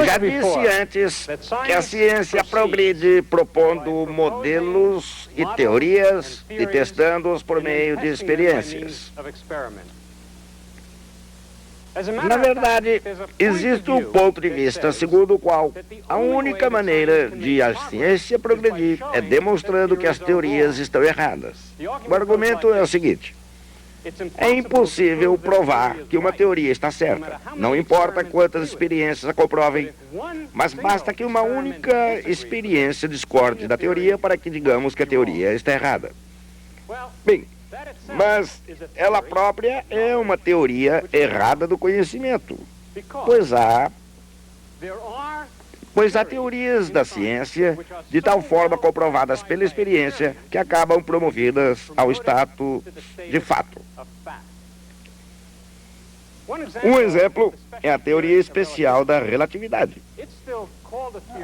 Já disse antes que a ciência progride propondo modelos e teorias e testando-os por meio de experiências. Na verdade, existe um ponto de vista segundo o qual a única maneira de a ciência progredir é demonstrando que as teorias estão erradas. O argumento é o seguinte: é impossível provar que uma teoria está certa. Não importa quantas experiências a comprovem, mas basta que uma única experiência discorde da teoria para que digamos que a teoria está errada. Bem, mas ela própria é uma teoria errada do conhecimento, pois há teorias da ciência de tal forma comprovadas pela experiência que acabam promovidas ao status de fato. Um exemplo é a teoria especial da relatividade.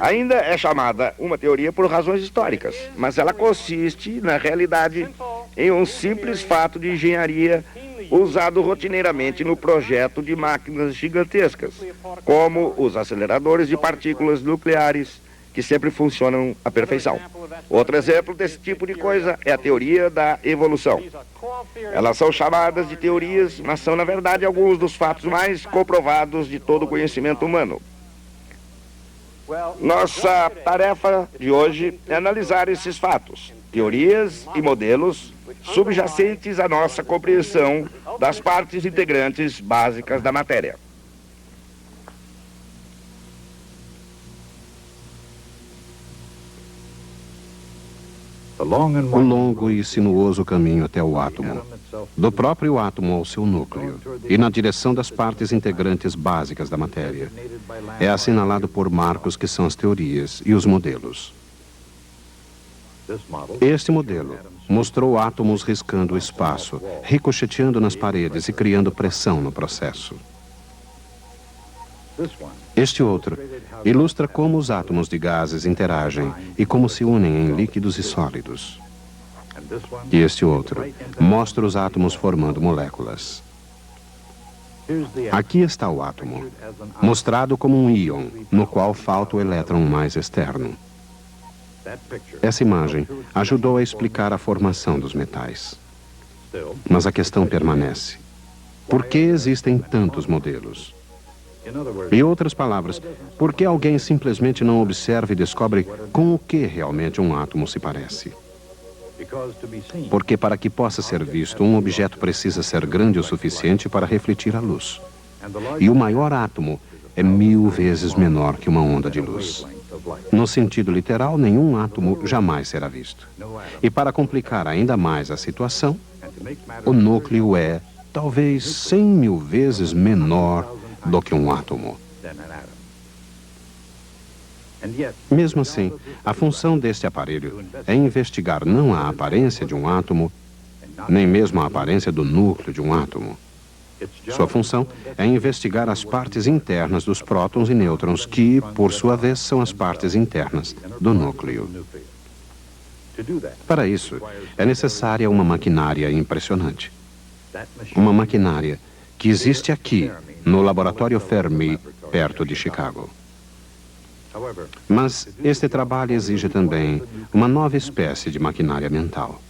Ainda é chamada uma teoria por razões históricas, mas ela consiste, na realidade, em um simples fato de engenharia usado rotineiramente no projeto de máquinas gigantescas, como os aceleradores de partículas nucleares, que sempre funcionam à perfeição. Outro exemplo desse tipo de coisa é a teoria da evolução. Elas são chamadas de teorias, mas são, na verdade, alguns dos fatos mais comprovados de todo o conhecimento humano. Nossa tarefa de hoje é analisar esses fatos, teorias e modelos subjacentes à nossa compreensão das partes integrantes básicas da matéria. O longo e sinuoso caminho até o átomo, do próprio átomo ao seu núcleo, e na direção das partes integrantes básicas da matéria, é assinalado por marcos que são as teorias e os modelos. Este modelo mostrou átomos riscando o espaço, ricocheteando nas paredes e criando pressão no processo. Este outro ilustra como os átomos de gases interagem e como se unem em líquidos e sólidos. E este outro mostra os átomos formando moléculas. Aqui está o átomo, mostrado como um íon, no qual falta o elétron mais externo. Essa imagem ajudou a explicar a formação dos metais. Mas a questão permanece: por que existem tantos modelos? Em outras palavras, por que alguém simplesmente não observa e descobre com o que realmente um átomo se parece? Porque para que possa ser visto, um objeto precisa ser grande o suficiente para refletir a luz. E o maior átomo é 1000 vezes menor que uma onda de luz. No sentido literal, nenhum átomo jamais será visto. E para complicar ainda mais a situação, o núcleo é talvez 100.000 vezes menor do que um átomo. Mesmo assim, a função deste aparelho é investigar não a aparência de um átomo, nem mesmo a aparência do núcleo de um átomo. Sua função é investigar as partes internas dos prótons e nêutrons, que, por sua vez, são as partes internas do núcleo. Para isso, é necessária uma maquinária impressionante. Uma maquinária que existe aqui, no laboratório Fermi, perto de Chicago. Mas este trabalho exige também uma nova espécie de maquinária mental.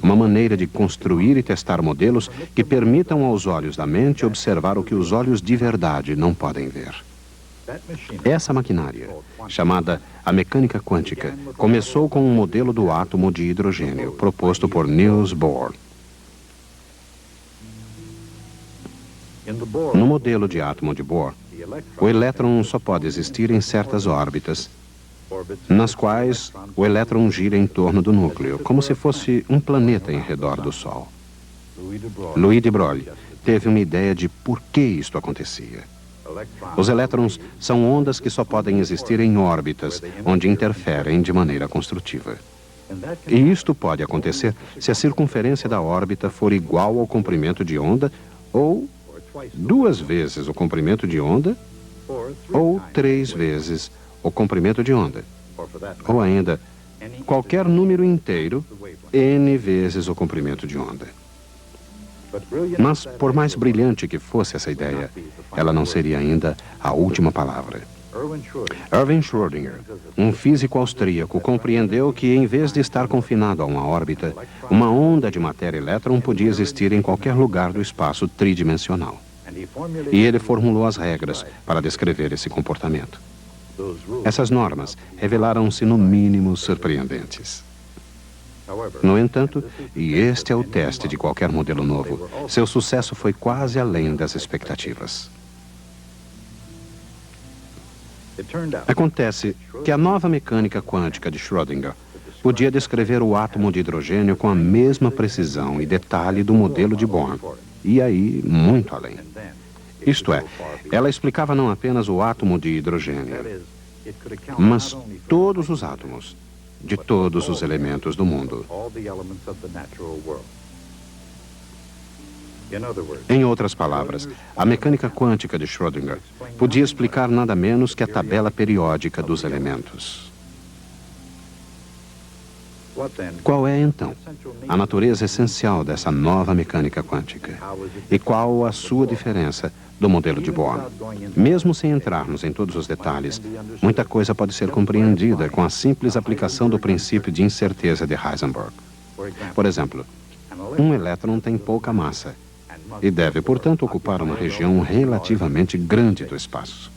Uma maneira de construir e testar modelos que permitam aos olhos da mente observar o que os olhos de verdade não podem ver. Essa maquinária, chamada a mecânica quântica, começou com um modelo do átomo de hidrogênio, proposto por Niels Bohr. No modelo de átomo de Bohr, o elétron só pode existir em certas órbitas, nas quais o elétron gira em torno do núcleo, como se fosse um planeta em redor do Sol. Louis de Broglie teve uma ideia de por que isto acontecia. Os elétrons são ondas que só podem existir em órbitas, onde interferem de maneira construtiva. E isto pode acontecer se a circunferência da órbita for igual ao comprimento de onda, ou 2 vezes o comprimento de onda, ou 3 vezes o comprimento de onda, ou ainda qualquer número inteiro, n vezes o comprimento de onda. Mas, por mais brilhante que fosse essa ideia, ela não seria ainda a última palavra. Erwin Schrödinger, um físico austríaco, compreendeu que, em vez de estar confinado a uma órbita, uma onda de matéria-elétron podia existir em qualquer lugar do espaço tridimensional. E ele formulou as regras para descrever esse comportamento. Essas normas revelaram-se, no mínimo, surpreendentes. No entanto, e este é o teste de qualquer modelo novo, seu sucesso foi quase além das expectativas. Acontece que a nova mecânica quântica de Schrödinger podia descrever o átomo de hidrogênio com a mesma precisão e detalhe do modelo de Bohr, e aí muito além. Isto é, ela explicava não apenas o átomo de hidrogênio, mas todos os átomos de todos os elementos do mundo. Em outras palavras, a mecânica quântica de Schrödinger podia explicar nada menos que a tabela periódica dos elementos. Qual é, então, a natureza essencial dessa nova mecânica quântica? E qual a sua diferença do modelo de Bohr? Mesmo sem entrarmos em todos os detalhes, muita coisa pode ser compreendida com a simples aplicação do princípio de incerteza de Heisenberg. Por exemplo, um elétron tem pouca massa e deve, portanto, ocupar uma região relativamente grande do espaço.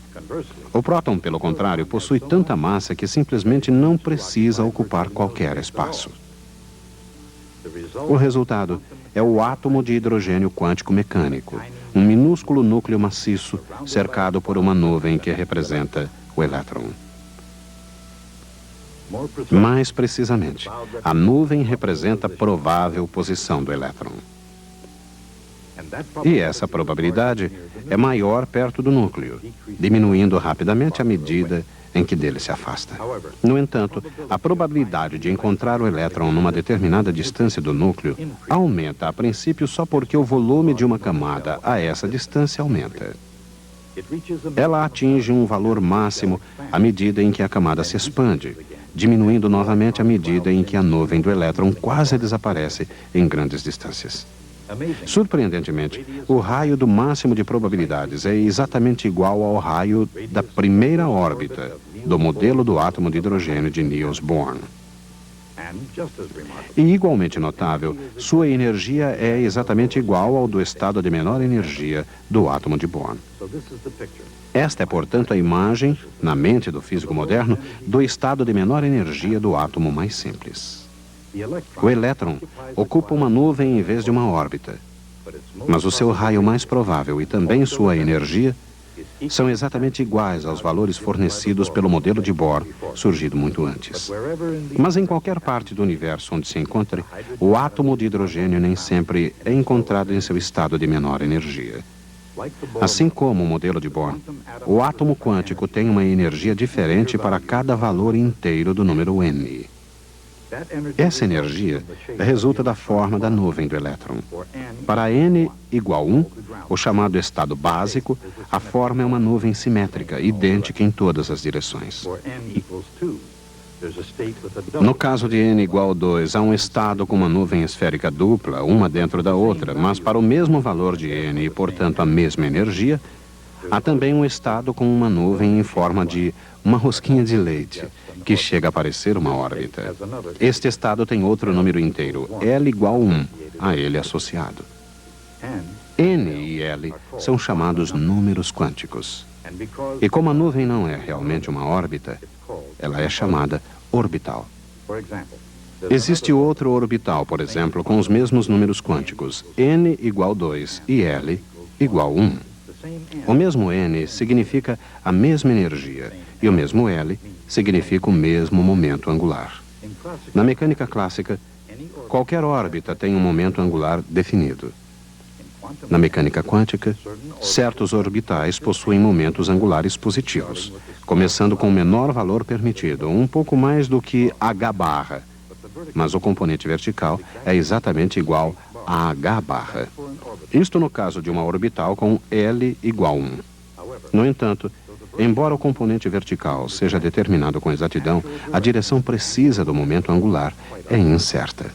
O próton, pelo contrário, possui tanta massa que simplesmente não precisa ocupar qualquer espaço. O resultado é o átomo de hidrogênio quântico mecânico, um minúsculo núcleo maciço cercado por uma nuvem que representa o elétron. Mais precisamente, a nuvem representa a provável posição do elétron. E essa probabilidade é maior perto do núcleo, diminuindo rapidamente à medida em que dele se afasta. No entanto, a probabilidade de encontrar o elétron numa determinada distância do núcleo aumenta a princípio só porque o volume de uma camada a essa distância aumenta. Ela atinge um valor máximo à medida em que a camada se expande, diminuindo novamente à medida em que a nuvem do elétron quase desaparece em grandes distâncias. Surpreendentemente, o raio do máximo de probabilidades é exatamente igual ao raio da primeira órbita do modelo do átomo de hidrogênio de Niels Bohr. E, igualmente notável, sua energia é exatamente igual ao do estado de menor energia do átomo de Bohr. Esta é, portanto, a imagem, na mente do físico moderno, do estado de menor energia do átomo mais simples. O elétron ocupa uma nuvem em vez de uma órbita, mas o seu raio mais provável e também sua energia são exatamente iguais aos valores fornecidos pelo modelo de Bohr, surgido muito antes. Mas em qualquer parte do universo onde se encontre, o átomo de hidrogênio nem sempre é encontrado em seu estado de menor energia. Assim como o modelo de Bohr, o átomo quântico tem uma energia diferente para cada valor inteiro do número n. Essa energia resulta da forma da nuvem do elétron. Para n igual 1, o chamado estado básico, a forma é uma nuvem simétrica, idêntica em todas as direções. No caso de n igual 2, há um estado com uma nuvem esférica dupla, uma dentro da outra, mas para o mesmo valor de n e, portanto, a mesma energia, há também um estado com uma nuvem em forma de uma rosquinha de leite, que chega a parecer uma órbita. Este estado tem outro número inteiro, L igual 1, a ele associado. N e L são chamados números quânticos. E como a nuvem não é realmente uma órbita, ela é chamada orbital. Existe outro orbital, por exemplo, com os mesmos números quânticos, N igual 2 e L igual 1. O mesmo N significa a mesma energia e o mesmo L significa o mesmo momento angular. Na mecânica clássica, qualquer órbita tem um momento angular definido. Na mecânica quântica, certos orbitais possuem momentos angulares positivos, começando com o menor valor permitido, um pouco mais do que h barra, mas o componente vertical é exatamente igual a h barra. Isto no caso de uma orbital com L igual 1. No entanto, embora o componente vertical seja determinado com exatidão, a direção precisa do momento angular é incerta.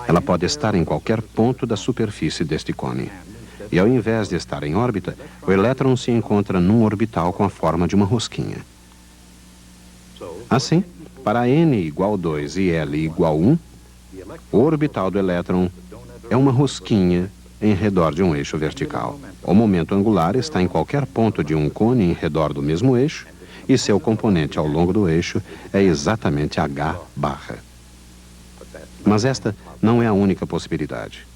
Ela pode estar em qualquer ponto da superfície deste cone. E ao invés de estar em órbita, o elétron se encontra num orbital com a forma de uma rosquinha. Assim, para n igual 2 e L igual 1, o orbital do elétron é uma rosquinha em redor de um eixo vertical. O momento angular está em qualquer ponto de um cone em redor do mesmo eixo, e seu componente ao longo do eixo é exatamente h barra. Mas esta não é a única possibilidade.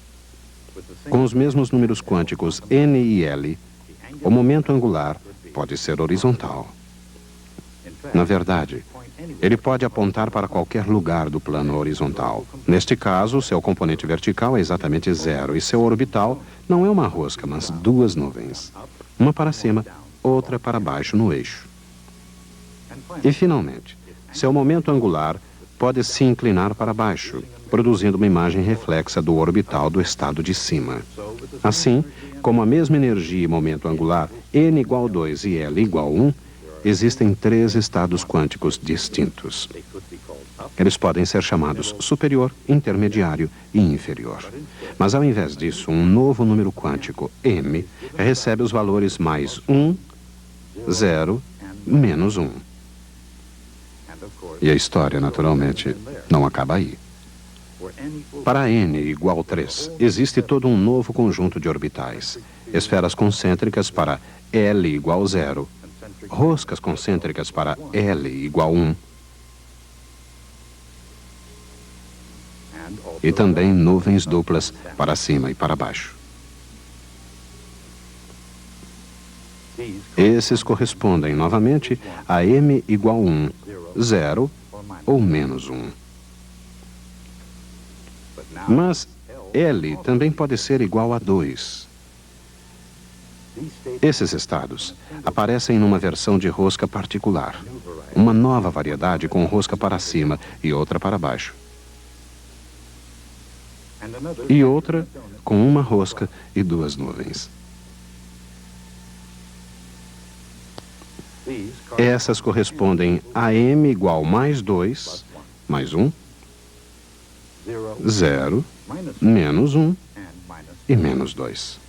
Com os mesmos números quânticos n e L, o momento angular pode ser horizontal. Na verdade, ele pode apontar para qualquer lugar do plano horizontal. Neste caso, seu componente vertical é exatamente zero e seu orbital não é uma rosca, mas duas nuvens. Uma para cima, outra para baixo no eixo. E, finalmente, seu momento angular pode se inclinar para baixo, produzindo uma imagem reflexa do orbital do estado de cima. Assim, como a mesma energia e momento angular, n igual 2 e L igual 1, existem três estados quânticos distintos. Eles podem ser chamados superior, intermediário e inferior. Mas, ao invés disso, um novo número quântico, m, recebe os valores mais 1, 0, menos 1. E a história, naturalmente, não acaba aí. Para n igual 3, existe todo um novo conjunto de orbitais. Esferas concêntricas para L igual 0, roscas concêntricas para L igual 1, e também nuvens duplas para cima e para baixo. Esses correspondem, novamente, a m igual 1, 0 ou menos 1. Mas L também pode ser igual a 2. Esses estados aparecem numa versão de rosca particular, uma nova variedade com rosca para cima e outra para baixo. E outra com uma rosca e duas nuvens. Essas correspondem a m igual mais 2, mais 1, 0, menos 1 e menos 2.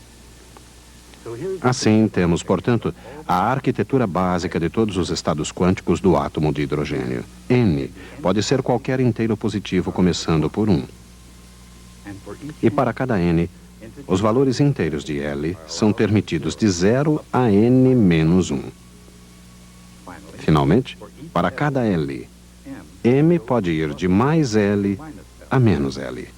Assim, temos, portanto, a arquitetura básica de todos os estados quânticos do átomo de hidrogênio. N pode ser qualquer inteiro positivo começando por 1. E para cada n, os valores inteiros de L são permitidos de 0 a n menos 1. Finalmente, para cada L, m pode ir de mais L a menos L.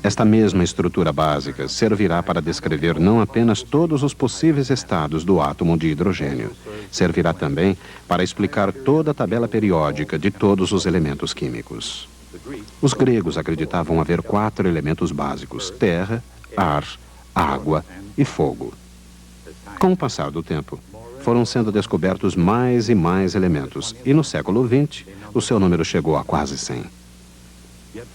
Esta mesma estrutura básica servirá para descrever não apenas todos os possíveis estados do átomo de hidrogênio, servirá também para explicar toda a tabela periódica de todos os elementos químicos. Os gregos acreditavam haver 4 elementos básicos: terra, ar, água e fogo. Com o passar do tempo, foram sendo descobertos mais e mais elementos, e no século XX, o seu número chegou a quase 100.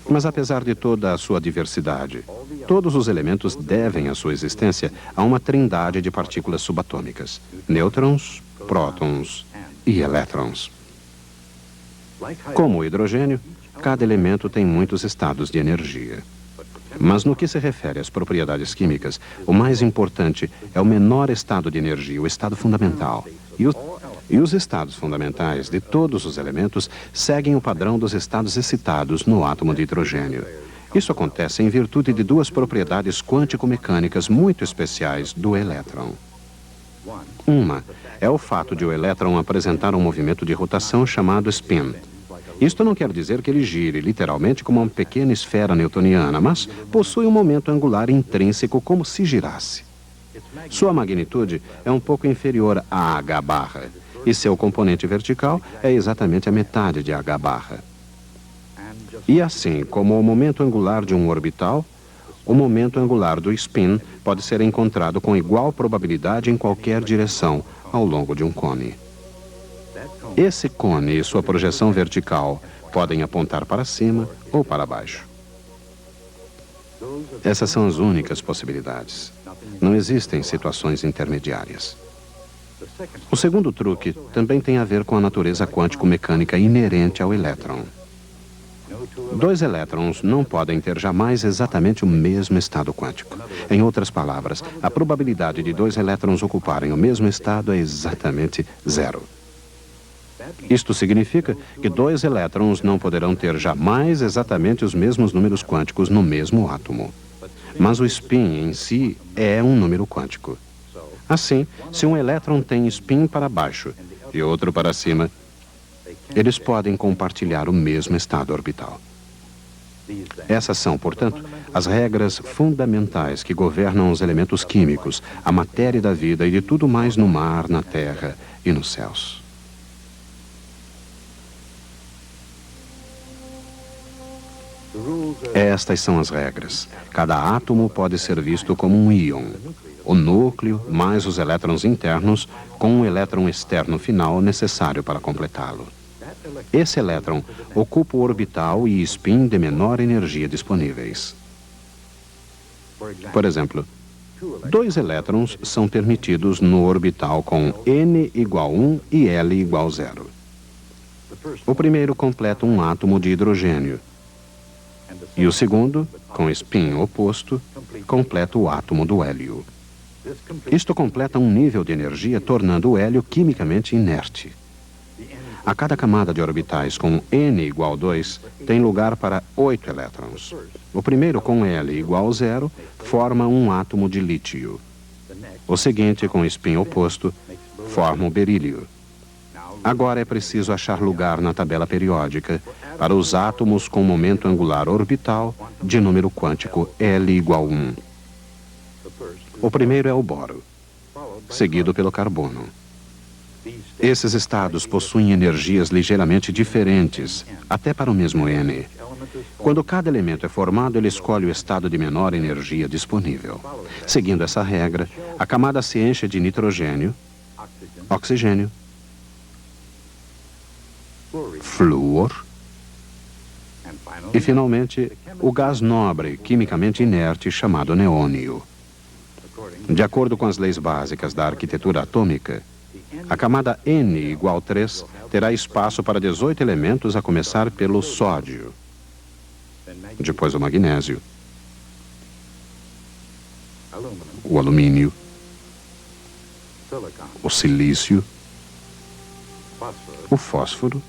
Mas apesar de toda a sua diversidade, todos os elementos devem a sua existência a uma trindade de partículas subatômicas: nêutrons, prótons e elétrons. Como o hidrogênio, cada elemento tem muitos estados de energia. Mas no que se refere às propriedades químicas, o mais importante é o menor estado de energia, o estado fundamental. E os estados fundamentais de todos os elementos seguem o padrão dos estados excitados no átomo de hidrogênio. Isso acontece em virtude de duas propriedades quântico-mecânicas muito especiais do elétron. Uma é o fato de o elétron apresentar um movimento de rotação chamado spin. Isto não quer dizer que ele gire literalmente como uma pequena esfera newtoniana, mas possui um momento angular intrínseco como se girasse. Sua magnitude é um pouco inferior a h barra, e seu componente vertical é exatamente a metade de h barra. E assim como o momento angular de um orbital, o momento angular do spin pode ser encontrado com igual probabilidade em qualquer direção ao longo de um cone. Esse cone e sua projeção vertical podem apontar para cima ou para baixo. Essas são as únicas possibilidades. Não existem situações intermediárias. O segundo truque também tem a ver com a natureza quântico-mecânica inerente ao elétron. Dois elétrons não podem ter jamais exatamente o mesmo estado quântico. Em outras palavras, a probabilidade de dois elétrons ocuparem o mesmo estado é exatamente zero. Isto significa que dois elétrons não poderão ter jamais exatamente os mesmos números quânticos no mesmo átomo. Mas o spin em si é um número quântico. Assim, se um elétron tem spin para baixo e outro para cima, eles podem compartilhar o mesmo estado orbital. Essas são, portanto, as regras fundamentais que governam os elementos químicos, a matéria da vida e de tudo mais no mar, na terra e nos céus. Estas são as regras. Cada átomo pode ser visto como um íon. O núcleo, mais os elétrons internos, com um elétron externo final necessário para completá-lo. Esse elétron ocupa o orbital e spin de menor energia disponíveis. Por exemplo, dois elétrons são permitidos no orbital com N igual 1 e L igual 0. O primeiro completa um átomo de hidrogênio. E o segundo, com spin oposto, completa o átomo do hélio. Isto completa um nível de energia, tornando o hélio quimicamente inerte. A cada camada de orbitais com N igual 2 tem lugar para 8 elétrons. O primeiro, com L igual 0, forma um átomo de lítio. O seguinte, com spin oposto, forma o berílio. Agora é preciso achar lugar na tabela periódica para os átomos com momento angular orbital de número quântico L igual 1. O primeiro é o boro, seguido pelo carbono. Esses estados possuem energias ligeiramente diferentes, até para o mesmo N. Quando cada elemento é formado, ele escolhe o estado de menor energia disponível. Seguindo essa regra, a camada se enche de nitrogênio, oxigênio, flúor e, finalmente, o gás nobre, quimicamente inerte, chamado neônio. De acordo com as leis básicas da arquitetura atômica, a camada N igual 3 terá espaço para 18 elementos, a começar pelo sódio, depois o magnésio, o alumínio, o silício, o fósforo,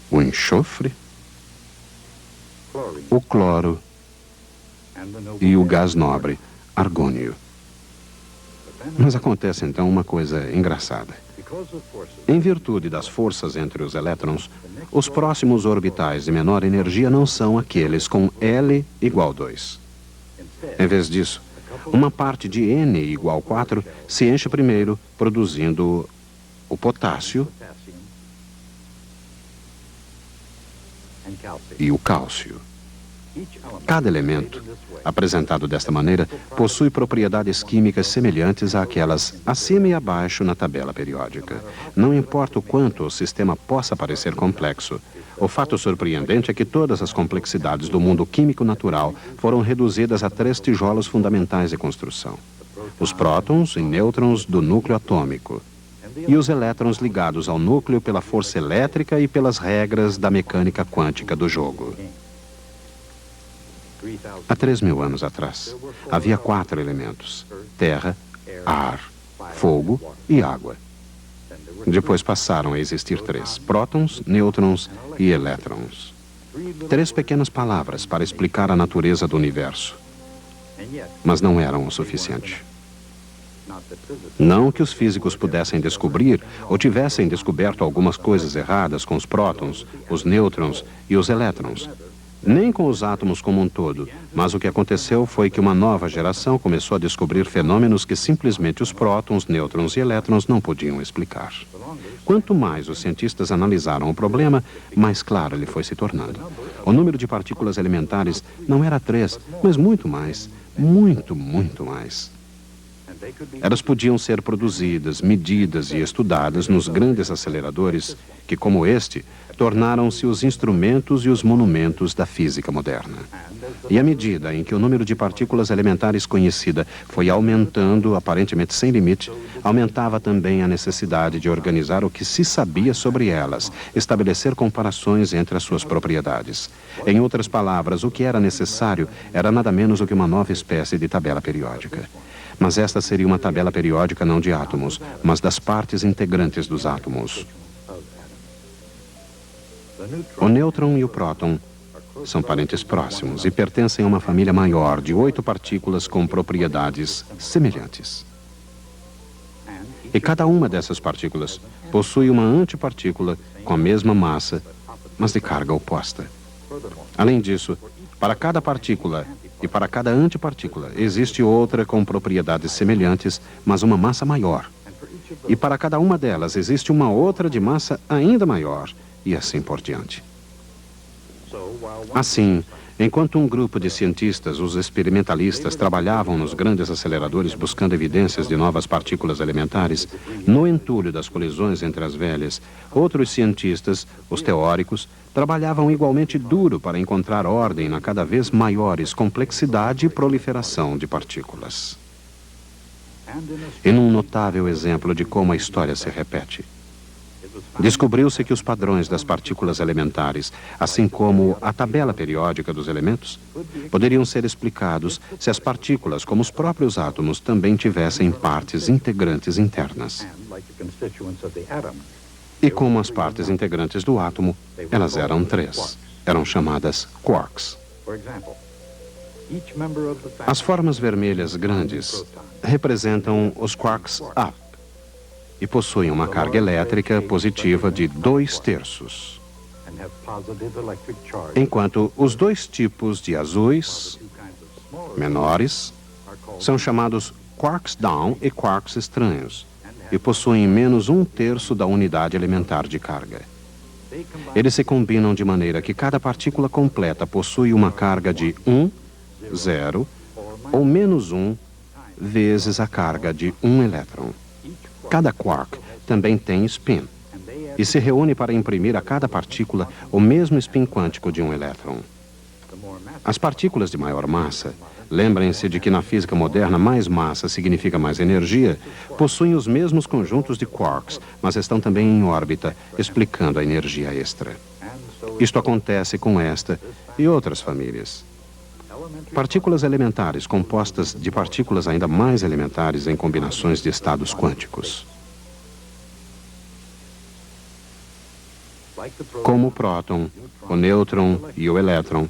o enxofre, o cloro e o gás nobre, argônio. Mas acontece então uma coisa engraçada. Em virtude das forças entre os elétrons, os próximos orbitais de menor energia não são aqueles com L igual 2. Em vez disso, uma parte de N igual 4 se enche primeiro, produzindo o potássio e o cálcio. Cada elemento, apresentado desta maneira, possui propriedades químicas semelhantes àquelas acima e abaixo na tabela periódica. Não importa o quanto o sistema possa parecer complexo, o fato surpreendente é que todas as complexidades do mundo químico natural foram reduzidas a 3 tijolos fundamentais de construção: os prótons e nêutrons do núcleo atômico, e os elétrons ligados ao núcleo pela força elétrica e pelas regras da mecânica quântica do jogo. Há 3.000 anos atrás, havia 4 elementos: terra, ar, fogo e água. Depois passaram a existir 3: prótons, nêutrons e elétrons. 3 pequenas palavras para explicar a natureza do universo. Mas não eram o suficiente. Não que os físicos pudessem descobrir ou tivessem descoberto algumas coisas erradas com os prótons, os nêutrons e os elétrons. Nem com os átomos como um todo, mas o que aconteceu foi que uma nova geração começou a descobrir fenômenos que simplesmente os prótons, nêutrons e elétrons não podiam explicar. Quanto mais os cientistas analisaram o problema, mais claro ele foi se tornando. O número de partículas elementares não era 3, mas muito mais. Muito, muito mais. Elas podiam ser produzidas, medidas e estudadas nos grandes aceleradores que, como este, tornaram-se os instrumentos e os monumentos da física moderna. E à medida em que o número de partículas elementares conhecida foi aumentando, aparentemente sem limite, aumentava também a necessidade de organizar o que se sabia sobre elas, estabelecer comparações entre as suas propriedades. Em outras palavras, o que era necessário era nada menos do que uma nova espécie de tabela periódica. Mas esta seria uma tabela periódica não de átomos, mas das partes integrantes dos átomos. O nêutron e o próton são parentes próximos e pertencem a uma família maior de 8 partículas com propriedades semelhantes. E cada uma dessas partículas possui uma antipartícula com a mesma massa, mas de carga oposta. Além disso, para cada partícula e para cada antipartícula existe outra com propriedades semelhantes, mas uma massa maior. E para cada uma delas existe uma outra de massa ainda maior, e assim por diante. Assim, enquanto um grupo de cientistas, os experimentalistas, trabalhavam nos grandes aceleradores buscando evidências de novas partículas elementares, no entulho das colisões entre as velhas, outros cientistas, os teóricos, trabalhavam igualmente duro para encontrar ordem na cada vez maiores complexidade e proliferação de partículas. E num notável exemplo de como a história se repete, descobriu-se que os padrões das partículas elementares, assim como a tabela periódica dos elementos, poderiam ser explicados se as partículas, como os próprios átomos, também tivessem partes integrantes internas. E como as partes integrantes do átomo, elas eram 3. Eram chamadas quarks. As formas vermelhas grandes representam os quarks up e possuem uma carga elétrica positiva de 2/3. Enquanto os 2 tipos de azuis menores são chamados quarks down e quarks estranhos e possuem menos 1/3 da unidade elementar de carga. Eles se combinam de maneira que cada partícula completa possui uma carga de 1, 0 ou menos 1 vezes a carga de 1 elétron. Cada quark também tem spin e se reúne para imprimir a cada partícula o mesmo spin quântico de um elétron. As partículas de maior massa, lembrem-se de que na física moderna mais massa significa mais energia, possuem os mesmos conjuntos de quarks, mas estão também em órbita, explicando a energia extra. Isto acontece com esta e outras famílias. Partículas elementares compostas de partículas ainda mais elementares em combinações de estados quânticos. Como o próton, o nêutron e o elétron,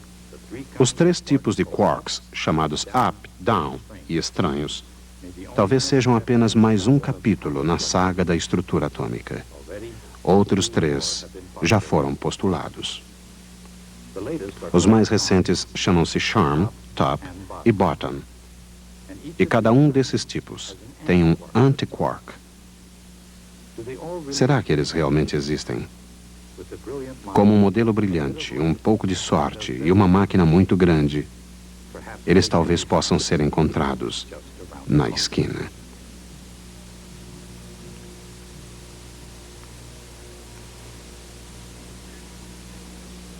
os 3 tipos de quarks, chamados up, down e estranhos, talvez sejam apenas mais um capítulo na saga da estrutura atômica. Outros 3 já foram postulados. Os mais recentes chamam-se charm, top e bottom. E cada um desses tipos tem um antiquark. Será que eles realmente existem? Como um modelo brilhante, um pouco de sorte e uma máquina muito grande, eles talvez possam ser encontrados na esquina.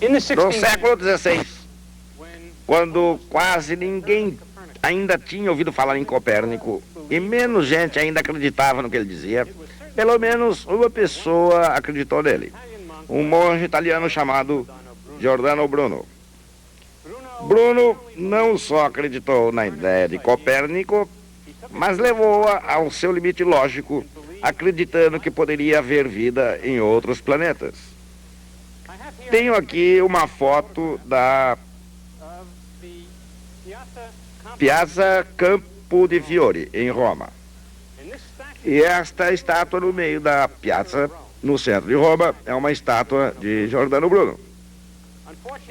No século XVI, quando quase ninguém ainda tinha ouvido falar em Copérnico e menos gente ainda acreditava no que ele dizia, pelo menos uma pessoa acreditou nele. Um monge italiano chamado Giordano Bruno. Bruno não só acreditou na ideia de Copérnico, mas levou-a ao seu limite lógico, acreditando que poderia haver vida em outros planetas. Tenho aqui uma foto da Piazza Campo di Fiori, em Roma. E esta estátua no meio da piazza, no centro de Roma, é uma estátua de Giordano Bruno.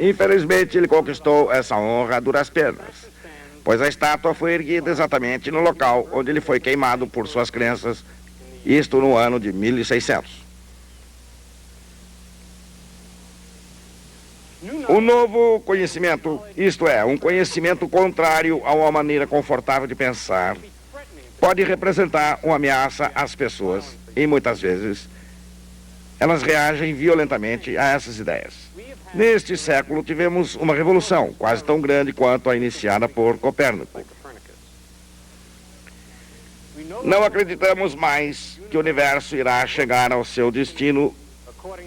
Infelizmente, ele conquistou essa honra a duras penas, pois a estátua foi erguida exatamente no local onde ele foi queimado por suas crenças, isto no ano de 1600. O novo conhecimento, isto é, um conhecimento contrário a uma maneira confortável de pensar, pode representar uma ameaça às pessoas e muitas vezes elas reagem violentamente a essas ideias. Neste século tivemos uma revolução quase tão grande quanto a iniciada por Copérnico. Não acreditamos mais que o universo irá chegar ao seu destino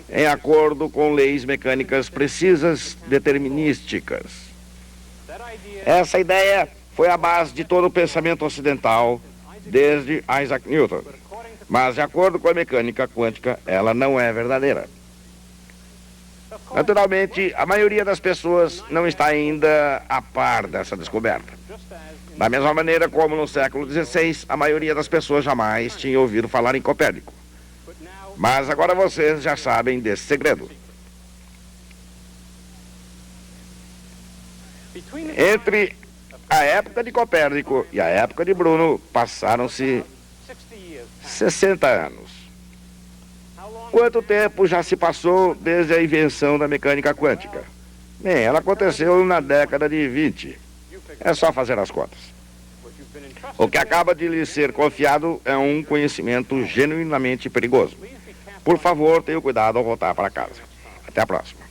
em acordo com leis mecânicas precisas, determinísticas. Essa ideia foi a base de todo o pensamento ocidental desde Isaac Newton. Mas, de acordo com a mecânica quântica, ela não é verdadeira. Naturalmente, a maioria das pessoas não está ainda a par dessa descoberta. Da mesma maneira como no século XVI, a maioria das pessoas jamais tinha ouvido falar em Copérnico. Mas agora vocês já sabem desse segredo. Entre a época de Copérnico e a época de Bruno, passaram-se 60 anos. Quanto tempo já se passou desde a invenção da mecânica quântica? Bem, ela aconteceu na década de 20. É só fazer as contas. O que acaba de lhe ser confiado é um conhecimento genuinamente perigoso. Por favor, tenha cuidado ao voltar para casa. Até a próxima.